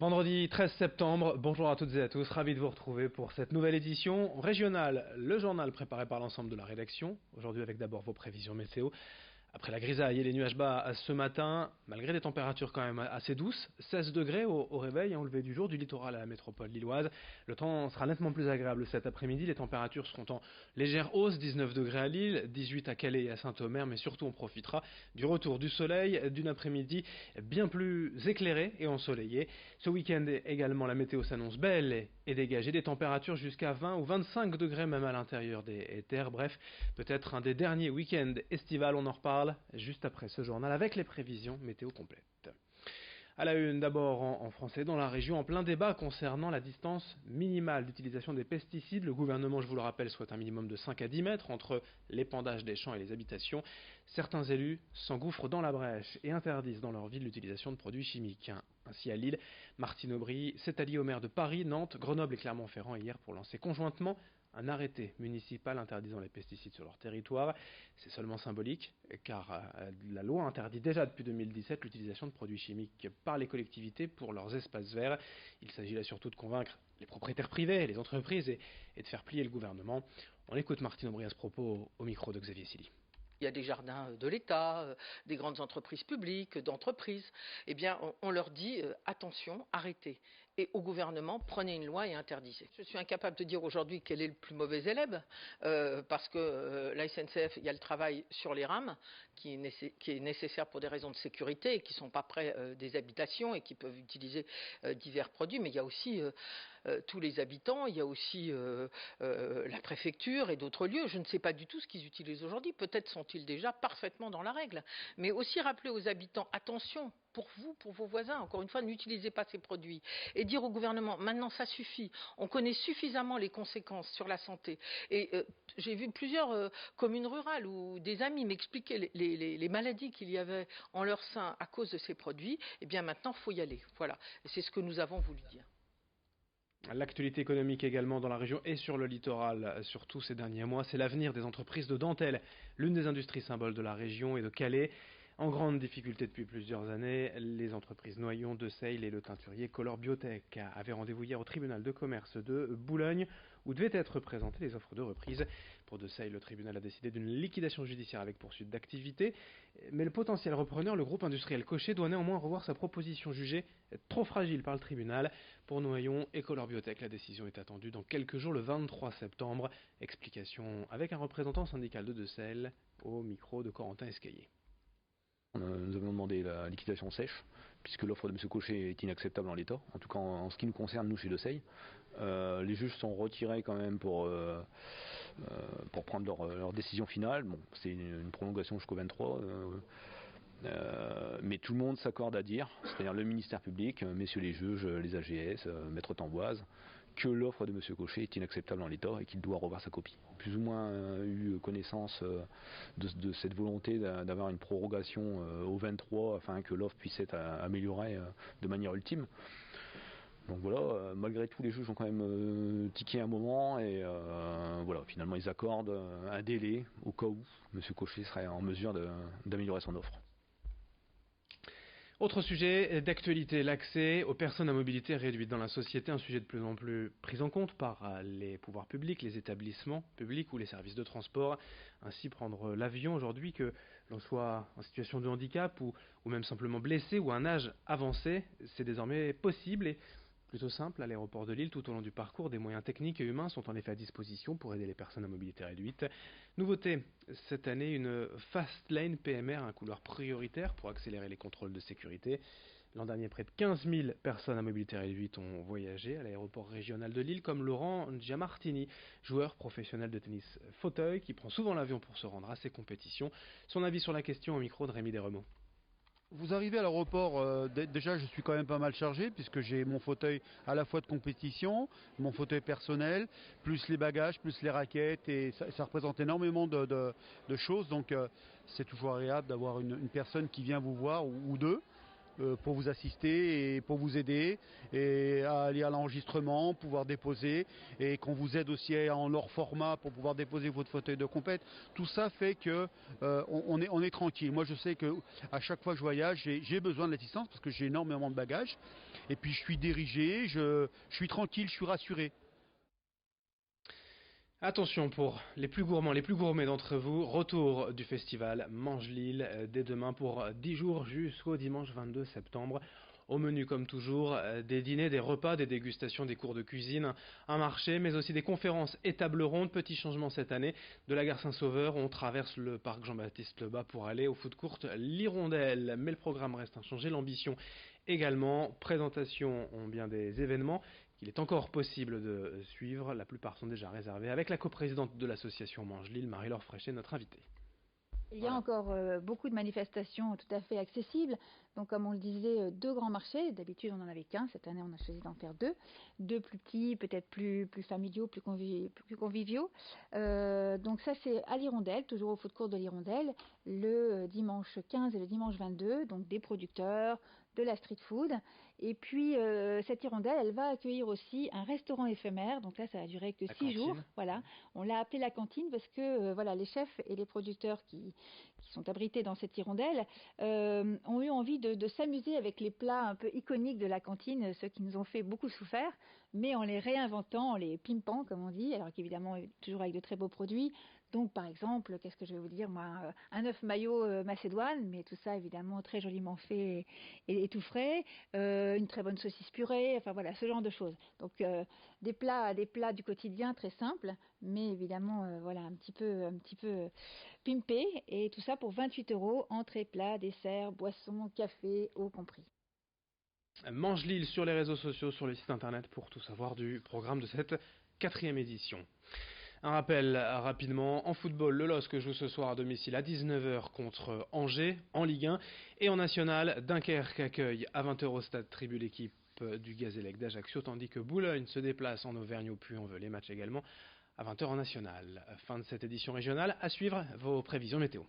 Vendredi 13 septembre, bonjour à toutes et à tous, ravi de vous retrouver pour cette nouvelle édition régionale, le journal préparé par l'ensemble de la rédaction, aujourd'hui avec d'abord vos prévisions météo. Après la grisaille et les nuages bas ce matin, malgré des températures quand même assez douces, 16 degrés au réveil, au lever du jour, du littoral à la métropole lilloise. Le temps sera nettement plus agréable cet après-midi, les températures seront en légère hausse, 19 degrés à Lille, 18 à Calais et à Saint-Omer, mais surtout on profitera du retour du soleil, d'une après-midi bien plus éclairée et ensoleillée. Ce week-end également, la météo s'annonce belle et dégagée, des températures jusqu'à 20 ou 25 degrés même à l'intérieur des terres. Bref, peut-être un des derniers week-ends estivales, on en reparle juste après ce journal avec les prévisions météo complètes. À la une, d'abord en français, dans la région, en plein débat concernant la distance minimale d'utilisation des pesticides. Le gouvernement, je vous le rappelle, souhaite un minimum de 5 à 10 mètres entre l'épandage des champs et les habitations. Certains élus s'engouffrent dans la brèche et interdisent dans leur ville l'utilisation de produits chimiques. Ainsi à Lille, Martine Aubry s'est alliée aux maires de Paris, Nantes, Grenoble et Clermont-Ferrand hier pour lancer conjointement un arrêté municipal interdisant les pesticides sur leur territoire. C'est seulement symbolique, car la loi interdit déjà depuis 2017 l'utilisation de produits chimiques par les collectivités pour leurs espaces verts. Il s'agit là surtout de convaincre les propriétaires privés, les entreprises et de faire plier le gouvernement. On écoute Martine Aubry à ce propos au micro de Xavier Silly. Il y a des jardins de l'État, des grandes entreprises publiques, d'entreprises. Eh bien, on leur dit attention, arrêtez. Et au gouvernement, prenez une loi et interdisez. Je suis incapable de dire aujourd'hui quel est le plus mauvais élève, parce que la SNCF, il y a le travail sur les rames, qui est nécessaire pour des raisons de sécurité, et qui ne sont pas près des habitations et qui peuvent utiliser divers produits. Mais il y a aussi tous les habitants, il y a aussi la préfecture et d'autres lieux. Je ne sais pas du tout ce qu'ils utilisent aujourd'hui. Peut-être sont-ils déjà parfaitement dans la règle. Mais aussi rappeler aux habitants, attention, pour vous, pour vos voisins, encore une fois, n'utilisez pas ces produits. Et dire au gouvernement, maintenant ça suffit, on connaît suffisamment les conséquences sur la santé. Et j'ai vu plusieurs communes rurales où des amis m'expliquaient les maladies qu'il y avait en leur sein à cause de ces produits. Eh bien maintenant, il faut y aller. Voilà. Et c'est ce que nous avons voulu dire. L'actualité économique également dans la région et sur le littoral, surtout ces derniers mois, c'est l'avenir des entreprises de dentelle, l'une des industries symboles de la région et de Calais. En grande difficulté depuis plusieurs années, les entreprises Noyon, De Seil et le teinturier Color Biotech avaient rendez-vous hier au tribunal de commerce de Boulogne où devaient être présentées les offres de reprise. Pour De Seil, le tribunal a décidé d'une liquidation judiciaire avec poursuite d'activité, mais le potentiel repreneur, le groupe industriel Cochet, doit néanmoins revoir sa proposition jugée trop fragile par le tribunal. Pour Noyon et Color Biotech, la décision est attendue dans quelques jours, le 23 septembre. Explication avec un représentant syndical de Seil au micro de Corentin Escaillé. Nous avons demandé la liquidation sèche, puisque l'offre de M. Cochet est inacceptable en l'état, en tout cas en ce qui nous concerne, nous chez De Seil. Les juges sont retirés quand même pour prendre leur décision finale. Bon, c'est une prolongation jusqu'au 23. Mais tout le monde s'accorde à dire, c'est-à-dire le ministère public, messieurs les juges, les AGS, Maître Tamboise, que l'offre de M. Cochet est inacceptable en l'état et qu'il doit revoir sa copie. Plus ou moins eu connaissance de cette volonté d'avoir une prorogation au 23 afin que l'offre puisse être améliorée de manière ultime. Donc voilà, malgré tout les juges ont quand même tiqué un moment et voilà, finalement ils accordent un délai au cas où M. Cochet serait en mesure d'améliorer son offre. Autre sujet d'actualité, l'accès aux personnes à mobilité réduite dans la société, un sujet de plus en plus pris en compte par les pouvoirs publics, les établissements publics ou les services de transport. Ainsi, prendre l'avion aujourd'hui, que l'on soit en situation de handicap ou même simplement blessé ou à un âge avancé, c'est désormais possible et plutôt simple. À l'aéroport de Lille, tout au long du parcours, des moyens techniques et humains sont en effet à disposition pour aider les personnes à mobilité réduite. Nouveauté, cette année, une Fast Lane PMR, un couloir prioritaire pour accélérer les contrôles de sécurité. L'an dernier, près de 15 000 personnes à mobilité réduite ont voyagé à l'aéroport régional de Lille, comme Laurent Giamartini, joueur professionnel de tennis fauteuil, qui prend souvent l'avion pour se rendre à ces compétitions. Son avis sur la question au micro de Rémi Desremeaux. Vous arrivez à l'aéroport, déjà je suis quand même pas mal chargé puisque j'ai mon fauteuil à la fois de compétition, mon fauteuil personnel, plus les bagages, plus les raquettes et ça représente énormément de choses, donc c'est toujours agréable d'avoir une personne qui vient vous voir ou deux. pour vous assister et pour vous aider et à aller à l'enregistrement, pouvoir déposer et qu'on vous aide aussi en leur format pour pouvoir déposer votre fauteuil de compète. Tout ça fait que on est tranquille. Moi je sais que à chaque fois que je voyage, j'ai besoin de l'assistance parce que j'ai énormément de bagages et puis je suis dirigé, je suis tranquille, je suis rassuré. Attention pour les plus gourmands, les plus gourmets d'entre vous, retour du festival Mange Lille dès demain pour 10 jours jusqu'au dimanche 22 septembre. Au menu comme toujours, des dîners, des repas, des dégustations, des cours de cuisine, un marché, mais aussi des conférences et tables rondes. Petit changement cette année, de la gare Saint-Sauveur, on traverse le parc Jean-Baptiste Lebas pour aller au food court L'Hirondelle. Mais le programme reste inchangé, l'ambition également. Présentation ont bien des événements qu'il est encore possible de suivre. La plupart sont déjà réservés. Avec la coprésidente de l'association Mange Lille, Marie-Laure Fréchet, notre invitée. Il y a encore beaucoup de manifestations tout à fait accessibles. Donc, comme on le disait, 2 grands marchés. D'habitude, on n'en avait qu'un. Cette année, on a choisi d'en faire 2. 2 plus petits, peut-être plus familiaux, plus conviviaux. Donc, ça, c'est à l'Hirondelle, toujours au food court de l'Hirondelle, le dimanche 15 et le dimanche 22. Donc, des producteurs, de la street food. Et puis, cette hirondelle, elle va accueillir aussi un restaurant éphémère. Donc là, ça va durer que 6 jours. Voilà. On l'a appelé la cantine parce que voilà, les chefs et les producteurs qui sont abrités dans cette hirondelle ont eu envie de s'amuser avec les plats un peu iconiques de la cantine, ceux qui nous ont fait beaucoup souffrir, mais en les réinventant, en les pimpant, comme on dit, alors qu'évidemment, toujours avec de très beaux produits. Donc, par exemple, qu'est-ce que je vais vous dire, moi, un œuf mayo macédoine, mais tout ça, évidemment, très joliment fait et tout frais, une très bonne saucisse purée, enfin voilà, ce genre de choses. Donc, des plats du quotidien très simples, mais évidemment, voilà, un petit peu pimpés, et tout ça pour 28 €, entrée, plat, dessert, boisson, café, eau compris. Mange Lille sur les réseaux sociaux, sur le site internet pour tout savoir du programme de cette 4e édition. Un rappel rapidement, en football, le LOSC joue ce soir à domicile à 19h contre Angers en Ligue 1 et en National, Dunkerque accueille à 20h au stade Tribu l'équipe du Gazélec d'Ajaccio, tandis que Boulogne se déplace en Auvergne au Puy-en-Velay, match également à 20h en National. Fin de cette édition régionale, à suivre vos prévisions météo.